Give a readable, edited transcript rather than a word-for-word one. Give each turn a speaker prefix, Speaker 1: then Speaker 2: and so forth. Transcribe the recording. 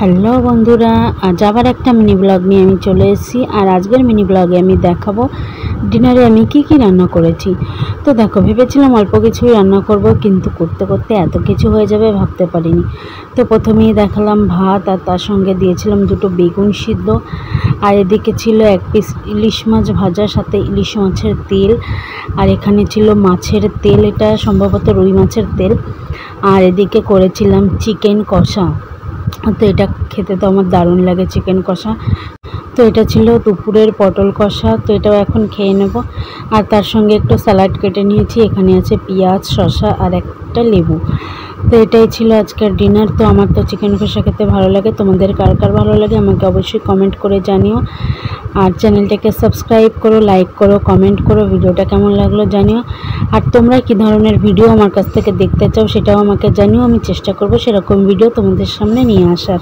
Speaker 1: Hello বন্ধুরা, আজ আবার একটা মিনি ব্লগ নিয়ে আমি চলে এসেছি। আর আজকের মিনি ব্লগে আমি দেখাবো ডিনারে আমি কি রান্না করেছি। তো দেখো, ভেবেছিলাম অল্প কিছুই রান্না করব, কিন্তু করতে করতে এত কিছু হয়ে যাবে ভাবতে পারিনি। তো প্রথমেই দেখালাম ভাত, আর তার সঙ্গে দিয়েছিলাম দুটো বেগুন সিদ্ধ, আর এদিকে ছিল এক পিস ইলিশ মাছ ভাজা, সাথে ইলিশ মাছের তেল, আর এখানে ছিল মাছের তেল, এটা সম্ভবত রুই মাছের তেল। আর এদিকে করেছিলাম চিকেন কষা। তো এটা খেতে তো আমার দারুণ লাগে, চিকেন কষা। তো এটা ছিল দুপুরের পটল কষা, তো এটাও এখন খেয়ে নেব। আর তার সঙ্গে একটু স্যালাড কেটে নিয়েছি, এখানে আছে পেঁয়াজ, শসা আর একটা লেবু। তো এটাই ছিল আজকের ডিনার। তো আমার তো চিকেন কষা খেতে ভালো লাগে, তোমাদের কার কার ভালো লাগে আমাকে অবশ্যই কমেন্ট করে জানিও। আর চ্যানেলটাকে সাবস্ক্রাইব করো, লাইক করো, কমেন্ট করো, ভিডিওটা কেমন লাগলো জানিও। আর তোমরা কী ধরনের ভিডিও আমার কাছ থেকে দেখতে চাও সেটাও আমাকে জানিও, আমি চেষ্টা করব সেরকম ভিডিও তোমাদের সামনে নিয়ে আসার।